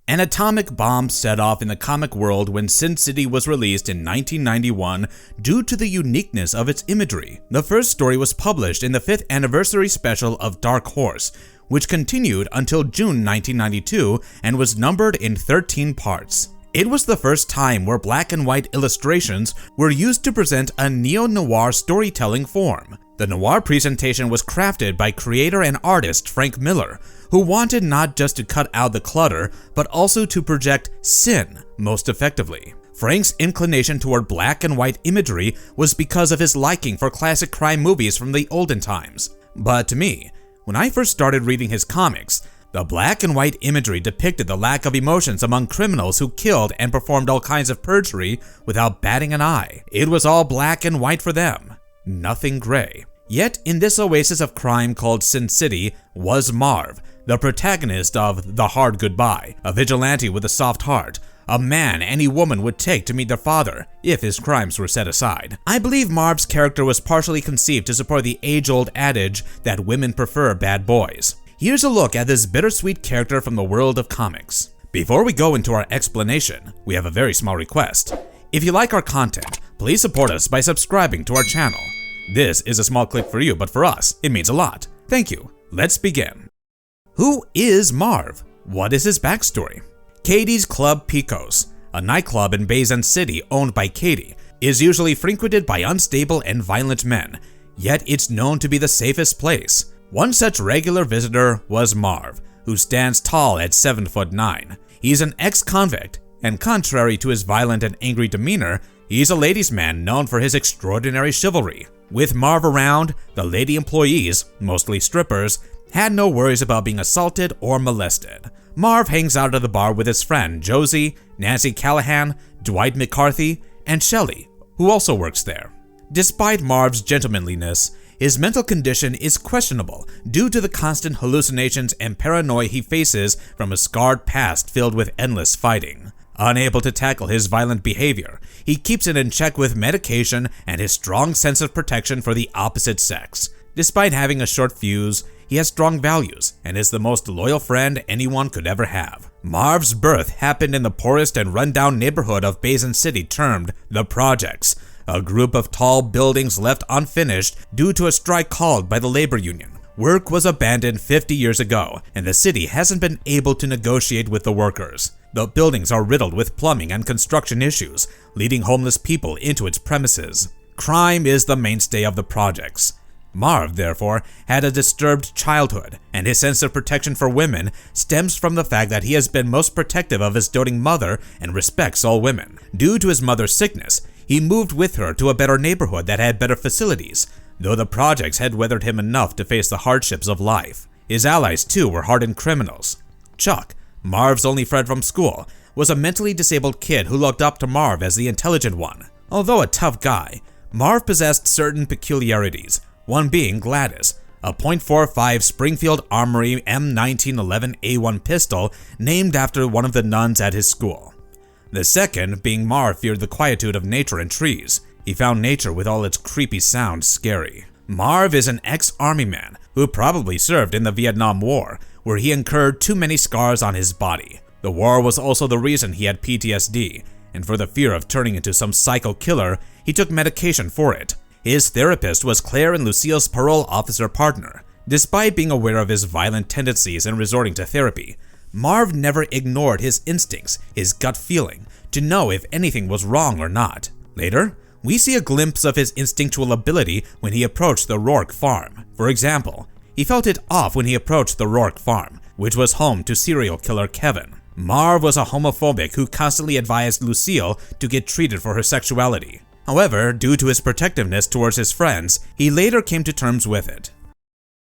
An atomic bomb set off in the comic world when Sin City was released in 1991 due to the uniqueness of its imagery. The first story was published in the 5th anniversary special of Dark Horse, which continued until June 1992 and was numbered in 13 parts. It was the first time where black and white illustrations were used to present a neo-noir storytelling form. The noir presentation was crafted by creator and artist Frank Miller, who wanted not just to cut out the clutter, but also to project sin most effectively. Frank's inclination toward black and white imagery was because of his liking for classic crime movies from the olden times. But to me, when I first started reading his comics, the black and white imagery depicted the lack of emotions among criminals who killed and performed all kinds of perjury without batting an eye. It was all black and white for them, nothing gray. Yet in this oasis of crime called Sin City was Marv, the protagonist of The Hard Goodbye, a vigilante with a soft heart, a man any woman would take to meet their father if his crimes were set aside. I believe Marv's character was partially conceived to support the age-old adage that women prefer bad boys. Here's a look at this bittersweet character from the world of comics. Before we go into our explanation, we have a very small request. If you like our content, please support us by subscribing to our channel. This is a small click for you, but for us, it means a lot. Thank you. Let's begin. Who is Marv? What is his backstory? Katie's Club Picos, a nightclub in Basin City owned by Katie, is usually frequented by unstable and violent men, yet it's known to be the safest place. One such regular visitor was Marv, who stands tall at 7'9". He's an ex-convict, and contrary to his violent and angry demeanor, he's a ladies' man known for his extraordinary chivalry. With Marv around, the lady employees, mostly strippers, had no worries about being assaulted or molested. Marv hangs out at the bar with his friend Josie, Nancy Callahan, Dwight McCarthy, and Shelley, who also works there. Despite Marv's gentlemanliness, his mental condition is questionable due to the constant hallucinations and paranoia he faces from a scarred past filled with endless fighting. Unable to tackle his violent behavior, he keeps it in check with medication and his strong sense of protection for the opposite sex. Despite having a short fuse, he has strong values and is the most loyal friend anyone could ever have. Marv's birth happened in the poorest and rundown neighborhood of Basin City termed The Projects, a group of tall buildings left unfinished due to a strike called by the labor union. Work was abandoned 50 years ago, and the city hasn't been able to negotiate with the workers. The buildings are riddled with plumbing and construction issues, leading homeless people into its premises. Crime is the mainstay of the projects. Marv, therefore, had a disturbed childhood, and his sense of protection for women stems from the fact that he has been most protective of his doting mother and respects all women. Due to his mother's sickness, he moved with her to a better neighborhood that had better facilities, though the projects had weathered him enough to face the hardships of life. His allies, too, were hardened criminals. Chuck, Marv's only friend from school, was a mentally disabled kid who looked up to Marv as the intelligent one. Although a tough guy, Marv possessed certain peculiarities, one being Gladys, a .45 Springfield Armory M1911A1 pistol named after one of the nuns at his school. The second being Marv feared the quietude of nature and trees. He found nature with all its creepy sounds scary. Marv is an ex-army man who probably served in the Vietnam War, where he incurred too many scars on his body. The war was also the reason he had PTSD, and for the fear of turning into some psycho killer, he took medication for it. His therapist was Claire and Lucille's parole officer partner. Despite being aware of his violent tendencies and resorting to therapy, Marv never ignored his instincts, his gut feeling, to know if anything was wrong or not. Later, we see a glimpse of his instinctual ability when he approached the Rourke farm. For example, he felt it off when he approached the Rourke farm, which was home to serial killer Kevin. Marv was a homophobic who constantly advised Lucille to get treated for her sexuality. However, due to his protectiveness towards his friends, he later came to terms with it.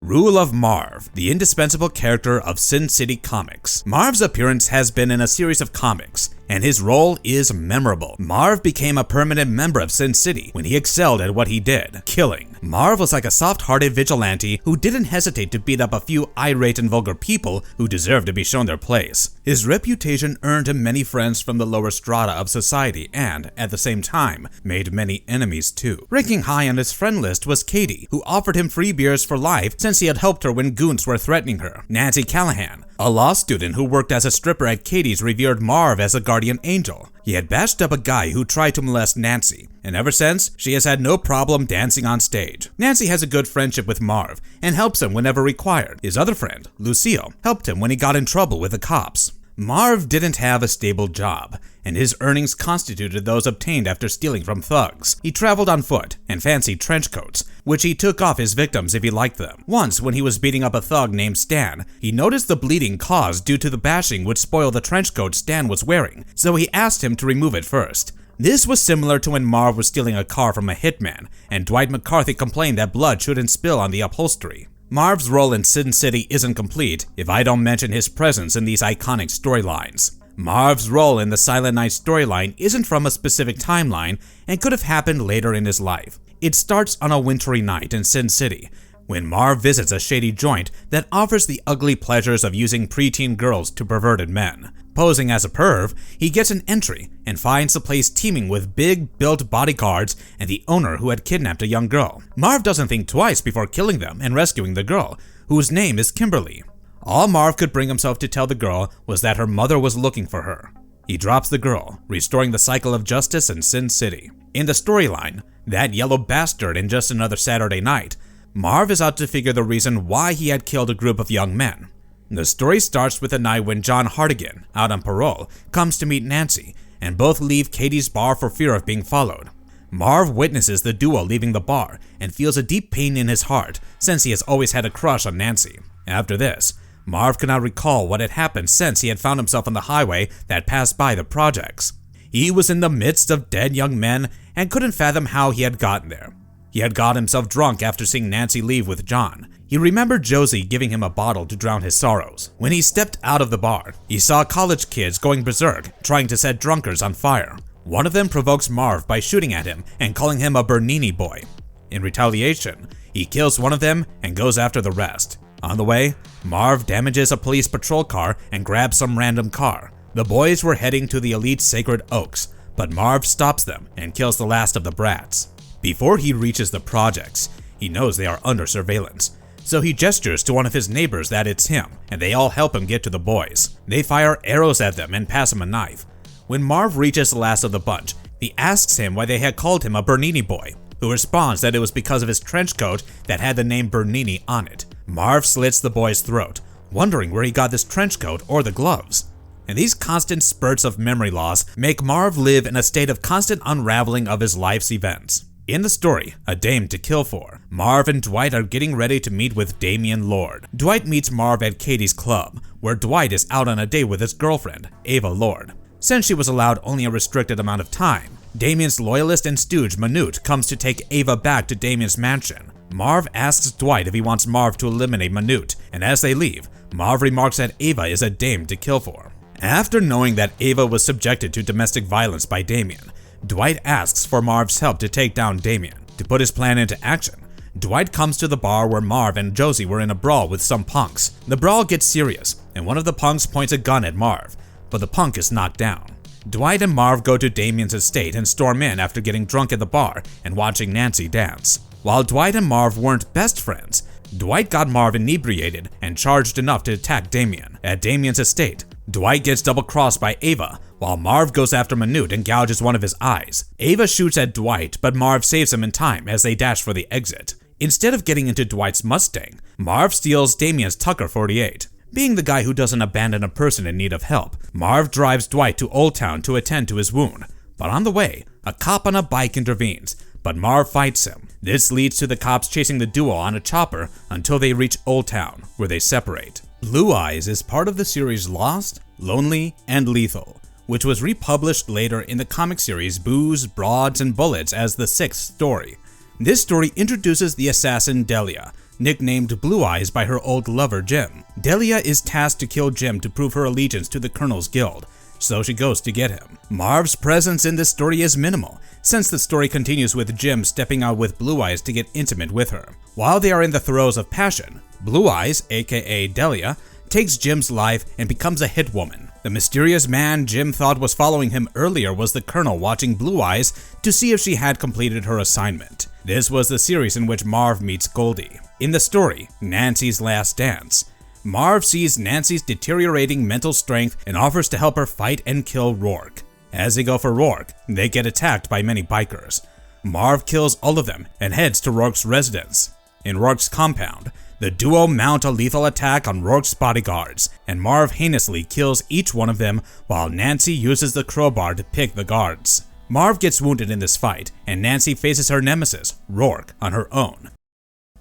Rule of Marv, the indispensable character of Sin City comics. Marv's appearance has been in a series of comics, and his role is memorable. Marv became a permanent member of Sin City when he excelled at what he did, killing. Marv was like a soft-hearted vigilante who didn't hesitate to beat up a few irate and vulgar people who deserved to be shown their place. His reputation earned him many friends from the lower strata of society and, at the same time, made many enemies too. Ranking high on his friend list was Katie, who offered him free beers for life since he had helped her when goons were threatening her. Nancy Callahan, a law student who worked as a stripper at Katie's revered Marv as a guardian angel. He had bashed up a guy who tried to molest Nancy, and ever since, she has had no problem dancing on stage. Nancy has a good friendship with Marv and helps him whenever required. His other friend, Lucille, helped him when he got in trouble with the cops. Marv didn't have a stable job, and his earnings constituted those obtained after stealing from thugs. He traveled on foot and fancied trench coats, which he took off his victims if he liked them. Once, when he was beating up a thug named Stan, he noticed the bleeding caused due to the bashing would spoil the trench coat Stan was wearing, so he asked him to remove it first. This was similar to when Marv was stealing a car from a hitman, and Dwight McCarthy complained that blood shouldn't spill on the upholstery. Marv's role in Sin City isn't complete if I don't mention his presence in these iconic storylines. Marv's role in the Silent Night storyline isn't from a specific timeline and could have happened later in his life. It starts on a wintry night in Sin City, when Marv visits a shady joint that offers the ugly pleasures of using preteen girls to perverted men. Posing as a perv, he gets an entry and finds the place teeming with big-built bodyguards and the owner who had kidnapped a young girl. Marv doesn't think twice before killing them and rescuing the girl, whose name is Kimberly. All Marv could bring himself to tell the girl was that her mother was looking for her. He drops the girl, restoring the cycle of justice in Sin City. In the storyline, That Yellow Bastard in Just Another Saturday Night, Marv is out to figure the reason why he had killed a group of young men. The story starts with a night when John Hartigan, out on parole, comes to meet Nancy, and both leave Katie's bar for fear of being followed. Marv witnesses the duo leaving the bar and feels a deep pain in his heart since he has always had a crush on Nancy. After this, Marv could not recall what had happened since he had found himself on the highway that passed by the projects. He was in the midst of dead young men and couldn't fathom how he had gotten there. He had got himself drunk after seeing Nancy leave with John. He remembered Josie giving him a bottle to drown his sorrows. When he stepped out of the bar, he saw college kids going berserk, trying to set drunkards on fire. One of them provokes Marv by shooting at him and calling him a Bernini boy. In retaliation, he kills one of them and goes after the rest. On the way, Marv damages a police patrol car and grabs some random car. The boys were heading to the elite Sacred Oaks, but Marv stops them and kills the last of the brats. Before he reaches the projects, he knows they are under surveillance, so he gestures to one of his neighbors that it's him, and they all help him get to the boys. They fire arrows at them and pass him a knife. When Marv reaches the last of the bunch, he asks him why they had called him a Bernini boy, who responds that it was because of his trench coat that had the name Bernini on it. Marv slits the boy's throat, wondering where he got this trench coat or the gloves. And these constant spurts of memory loss make Marv live in a state of constant unraveling of his life's events. In the story, A Dame to Kill For, Marv and Dwight are getting ready to meet with Damian Lord. Dwight meets Marv at Katie's club, where Dwight is out on a date with his girlfriend, Ava Lord. Since she was allowed only a restricted amount of time, Damian's loyalist and stooge Manute comes to take Ava back to Damian's mansion. Marv asks Dwight if he wants Marv to eliminate Manute, and as they leave, Marv remarks that Ava is a dame to kill for. After knowing that Ava was subjected to domestic violence by Damian, Dwight asks for Marv's help to take down Damian. To put his plan into action, Dwight comes to the bar where Marv and Josie were in a brawl with some punks. The brawl gets serious, and one of the punks points a gun at Marv, but the punk is knocked down. Dwight and Marv go to Damian's estate and storm in after getting drunk at the bar and watching Nancy dance. While Dwight and Marv weren't best friends, Dwight got Marv inebriated and charged enough to attack Damian. At Damian's estate, Dwight gets double-crossed by Ava, while Marv goes after Manute and gouges one of his eyes. Ava shoots at Dwight, but Marv saves him in time as they dash for the exit. Instead of getting into Dwight's Mustang, Marv steals Damian's Tucker 48. Being the guy who doesn't abandon a person in need of help, Marv drives Dwight to Old Town to attend to his wound. But on the way, a cop on a bike intervenes, but Marv fights him. This leads to the cops chasing the duo on a chopper until they reach Old Town, where they separate. Blue Eyes is part of the series Lost, Lonely, and Lethal, which was republished later in the comic series Booze, Broads, and Bullets as the 6th story. This story introduces the assassin Delia, nicknamed Blue Eyes by her old lover Jim. Delia is tasked to kill Jim to prove her allegiance to the Colonel's Guild, so she goes to get him. Marv's presence in this story is minimal, since the story continues with Jim stepping out with Blue Eyes to get intimate with her. While they are in the throes of passion, Blue Eyes, aka Delia, takes Jim's life and becomes a hit woman. The mysterious man Jim thought was following him earlier was the Colonel watching Blue Eyes to see if she had completed her assignment. This was the series in which Marv meets Goldie. In the story, Nancy's Last Dance, Marv sees Nancy's deteriorating mental strength and offers to help her fight and kill Rourke. As they go for Rourke, they get attacked by many bikers. Marv kills all of them and heads to Rourke's residence. In Rourke's compound, the duo mount a lethal attack on Rourke's bodyguards, and Marv heinously kills each one of them while Nancy uses the crowbar to pick the guards. Marv gets wounded in this fight, and Nancy faces her nemesis, Rourke, on her own.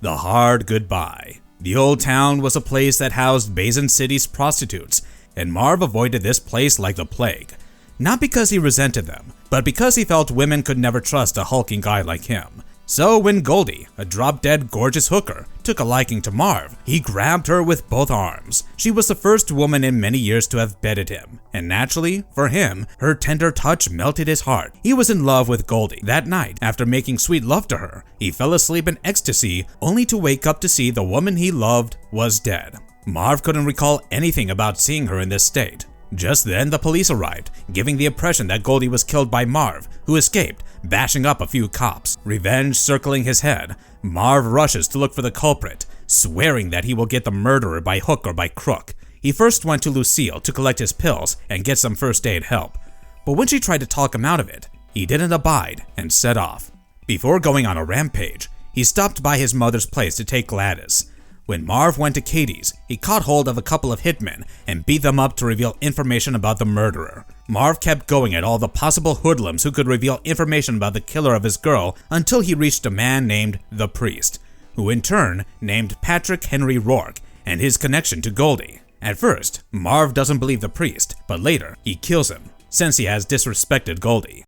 The Hard Goodbye. The old town was a place that housed Basin City's prostitutes, and Marv avoided this place like the plague. Not because he resented them, but because he felt women could never trust a hulking guy like him. So when Goldie, a drop-dead gorgeous hooker, took a liking to Marv, he grabbed her with both arms. She was the first woman in many years to have bedded him, and naturally, for him, her tender touch melted his heart. He was in love with Goldie. That night, after making sweet love to her, he fell asleep in ecstasy, only to wake up to see the woman he loved was dead. Marv couldn't recall anything about seeing her in this state. Just then, the police arrived, giving the impression that Goldie was killed by Marv, who escaped, bashing up a few cops. Revenge circling his head, Marv rushes to look for the culprit, swearing that he will get the murderer by hook or by crook. He first went to Lucille to collect his pills and get some first aid help, but when she tried to talk him out of it, he didn't abide and set off. Before going on a rampage, he stopped by his mother's place to take Gladys. When Marv went to Katie's, he caught hold of a couple of hitmen and beat them up to reveal information about the murderer. Marv kept going at all the possible hoodlums who could reveal information about the killer of his girl until he reached a man named the Priest, who in turn named Patrick Henry Rourke and his connection to Goldie. At first, Marv doesn't believe the priest, but later he kills him, since he has disrespected Goldie.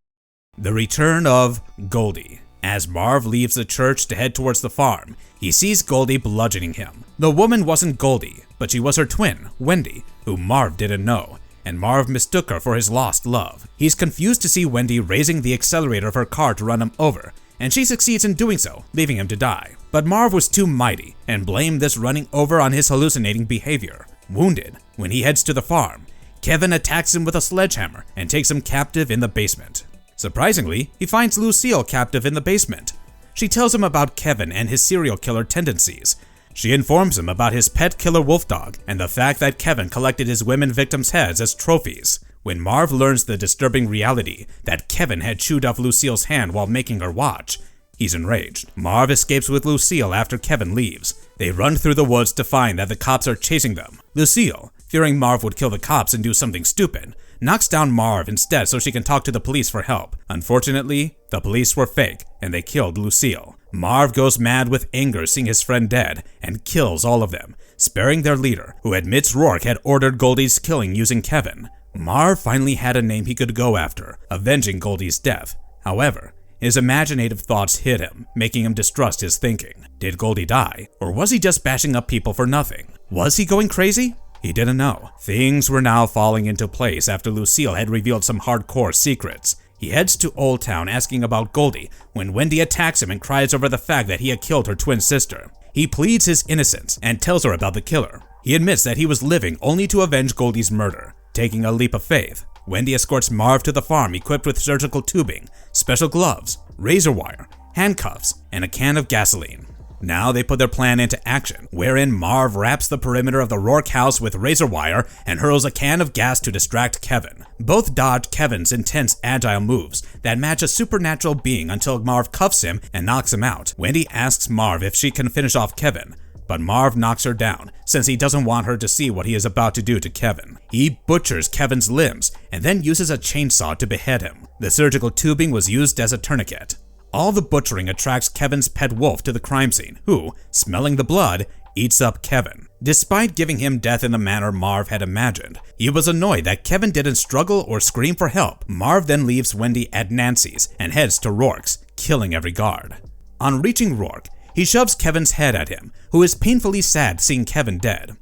The Return of Goldie. As Marv leaves the church to head towards the farm, he sees Goldie bludgeoning him. The woman wasn't Goldie, but she was her twin, Wendy, who Marv didn't know, and Marv mistook her for his lost love. He's confused to see Wendy raising the accelerator of her car to run him over, and she succeeds in doing so, leaving him to die. But Marv was too mighty and blamed this running over on his hallucinating behavior. Wounded, when he heads to the farm, Kevin attacks him with a sledgehammer and takes him captive in the basement. Surprisingly, he finds Lucille captive in the basement. She tells him about Kevin and his serial killer tendencies. She informs him about his pet killer wolf dog and the fact that Kevin collected his women victims' heads as trophies. When Marv learns the disturbing reality that Kevin had chewed off Lucille's hand while making her watch, he's enraged. Marv escapes with Lucille after Kevin leaves. They run through the woods to find that the cops are chasing them. Lucille, fearing Marv would kill the cops and do something stupid, knocks down Marv instead so she can talk to the police for help. Unfortunately, the police were fake and they killed Lucille. Marv goes mad with anger seeing his friend dead and kills all of them, sparing their leader, who admits Rourke had ordered Goldie's killing using Kevin. Marv finally had a name he could go after, avenging Goldie's death. However, his imaginative thoughts hit him, making him distrust his thinking. Did Goldie die, or was he just bashing up people for nothing? Was he going crazy? He didn't know. Things were now falling into place after Lucille had revealed some hardcore secrets. He heads to Old Town asking about Goldie when Wendy attacks him and cries over the fact that he had killed her twin sister. He pleads his innocence and tells her about the killer. He admits that he was living only to avenge Goldie's murder. Taking a leap of faith, Wendy escorts Marv to the farm equipped with surgical tubing, special gloves, razor wire, handcuffs, and a can of gasoline. Now they put their plan into action, wherein Marv wraps the perimeter of the Rourke house with razor wire and hurls a can of gas to distract Kevin. Both dodge Kevin's intense, agile moves that match a supernatural being until Marv cuffs him and knocks him out. Wendy asks Marv if she can finish off Kevin, but Marv knocks her down since he doesn't want her to see what he is about to do to Kevin. He butchers Kevin's limbs and then uses a chainsaw to behead him. The surgical tubing was used as a tourniquet. All the butchering attracts Kevin's pet wolf to the crime scene, who, smelling the blood, eats up Kevin. Despite giving him death in the manner Marv had imagined, he was annoyed that Kevin didn't struggle or scream for help. Marv then leaves Wendy at Nancy's and heads to Rourke's, killing every guard. On reaching Rourke, he shoves Kevin's head at him, who is painfully sad seeing Kevin dead.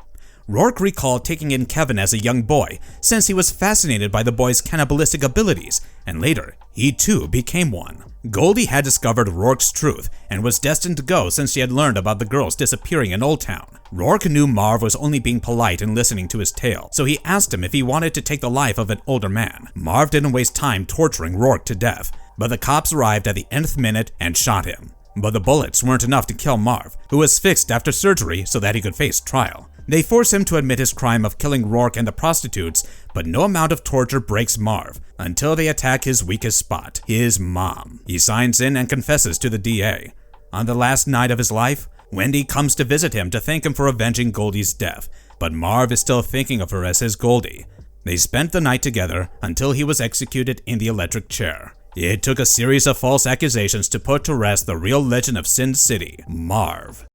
Rourke recalled taking in Kevin as a young boy since he was fascinated by the boy's cannibalistic abilities, and later, he too became one. Goldie had discovered Rourke's truth and was destined to go since she had learned about the girls disappearing in Old Town. Rourke knew Marv was only being polite and listening to his tale, so he asked him if he wanted to take the life of an older man. Marv didn't waste time torturing Rourke to death, but the cops arrived at the nth minute and shot him. But the bullets weren't enough to kill Marv, who was fixed after surgery so that he could face trial. They force him to admit his crime of killing Rourke and the prostitutes, but no amount of torture breaks Marv until they attack his weakest spot, his mom. He signs in and confesses to the DA. On the last night of his life, Wendy comes to visit him to thank him for avenging Goldie's death, but Marv is still thinking of her as his Goldie. They spent the night together until he was executed in the electric chair. It took a series of false accusations to put to rest the real legend of Sin City, Marv.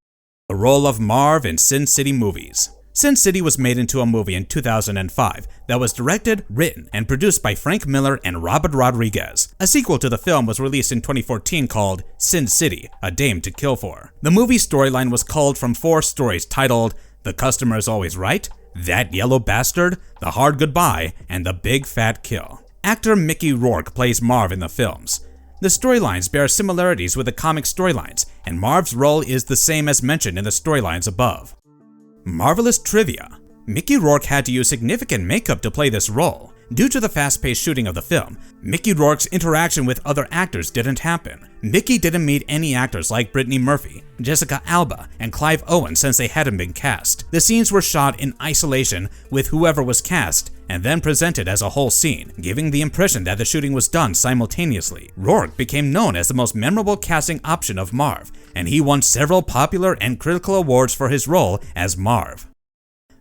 The role of Marv in Sin City movies. Sin City was made into a movie in 2005 that was directed, written, and produced by Frank Miller and Robert Rodriguez. A sequel to the film was released in 2014 called Sin City, A Dame to Kill For. The movie's storyline was culled from 4 stories titled The Customer is Always Right, That Yellow Bastard, The Hard Goodbye, and The Big Fat Kill. Actor Mickey Rourke plays Marv in the films. The storylines bear similarities with the comic storylines, and Marv's role is the same as mentioned in the storylines above. Marvelous trivia. Mickey Rourke had to use significant makeup to play this role. Due to the fast-paced shooting of the film, Mickey Rourke's interaction with other actors didn't happen. Mickey didn't meet any actors like Brittany Murphy, Jessica Alba, and Clive Owen since they hadn't been cast. The scenes were shot in isolation with whoever was cast, and then presented as a whole scene, giving the impression that the shooting was done simultaneously. Rourke became known as the most memorable casting option of Marv, and he won several popular and critical awards for his role as Marv.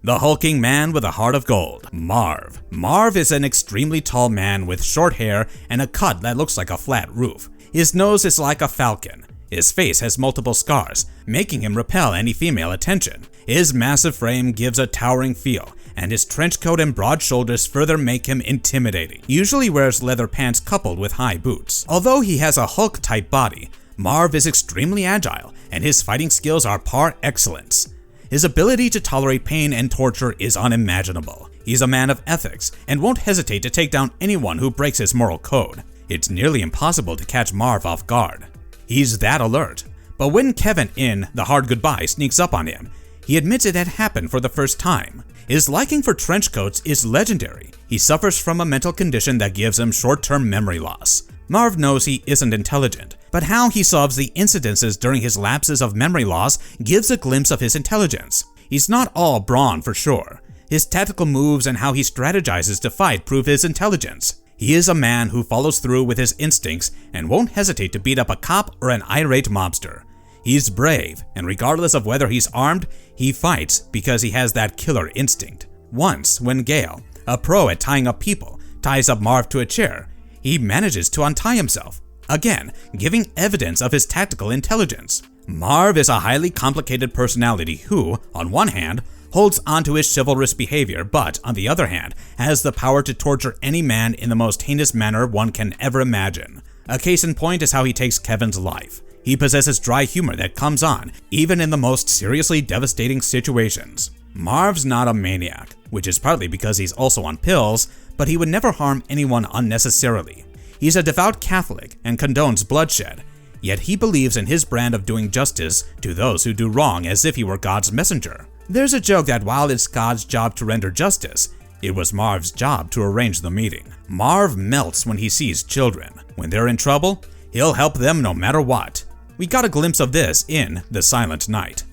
The hulking man with a heart of gold, Marv. Marv is an extremely tall man with short hair and a cut that looks like a flat roof. His nose is like a falcon. His face has multiple scars, making him repel any female attention. His massive frame gives a towering feel, and his trench coat and broad shoulders further make him intimidating. He usually wears leather pants coupled with high boots. Although he has a Hulk-type body, Marv is extremely agile, and his fighting skills are par excellence. His ability to tolerate pain and torture is unimaginable. He's a man of ethics and won't hesitate to take down anyone who breaks his moral code. It's nearly impossible to catch Marv off guard. He's that alert. But when Kevin in The Hard Goodbye sneaks up on him, he admits it had happened for the first time. His liking for trench coats is legendary. He suffers from a mental condition that gives him short-term memory loss. Marv knows he isn't intelligent, but how he solves the incidences during his lapses of memory loss gives a glimpse of his intelligence. He's not all brawn for sure. His tactical moves and how he strategizes to fight prove his intelligence. He is a man who follows through with his instincts and won't hesitate to beat up a cop or an irate mobster. He's brave, and regardless of whether he's armed, he fights because he has that killer instinct. Once, when Gale, a pro at tying up people, ties up Marv to a chair, he manages to untie himself, again giving evidence of his tactical intelligence. Marv is a highly complicated personality who, on one hand, holds onto his chivalrous behavior, but on the other hand, has the power to torture any man in the most heinous manner one can ever imagine. A case in point is how he takes Kevin's life. He possesses dry humor that comes on, even in the most seriously devastating situations. Marv's not a maniac, which is partly because he's also on pills, but he would never harm anyone unnecessarily. He's a devout Catholic and condones bloodshed, yet he believes in his brand of doing justice to those who do wrong as if he were God's messenger. There's a joke that while it's God's job to render justice, it was Marv's job to arrange the meeting. Marv melts when he sees children. When they're in trouble, he'll help them no matter what. We got a glimpse of this in The Silent Night.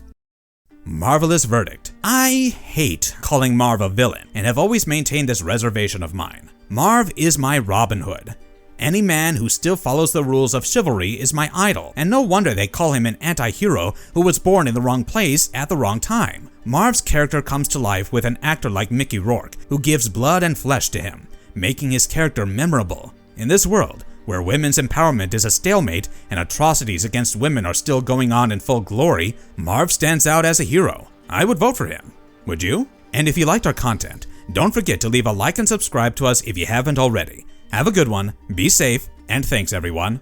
Marvelous verdict. I hate calling Marv a villain and have always maintained this reservation of mine. Marv is my Robin Hood. Any man who still follows the rules of chivalry is my idol, and no wonder they call him an anti-hero who was born in the wrong place at the wrong time. Marv's character comes to life with an actor like Mickey Rourke, who gives blood and flesh to him, making his character memorable. In this world, where women's empowerment is a stalemate and atrocities against women are still going on in full glory, Marv stands out as a hero. I would vote for him. Would you? And if you liked our content, don't forget to leave a like and subscribe to us if you haven't already. Have a good one, be safe, and thanks everyone.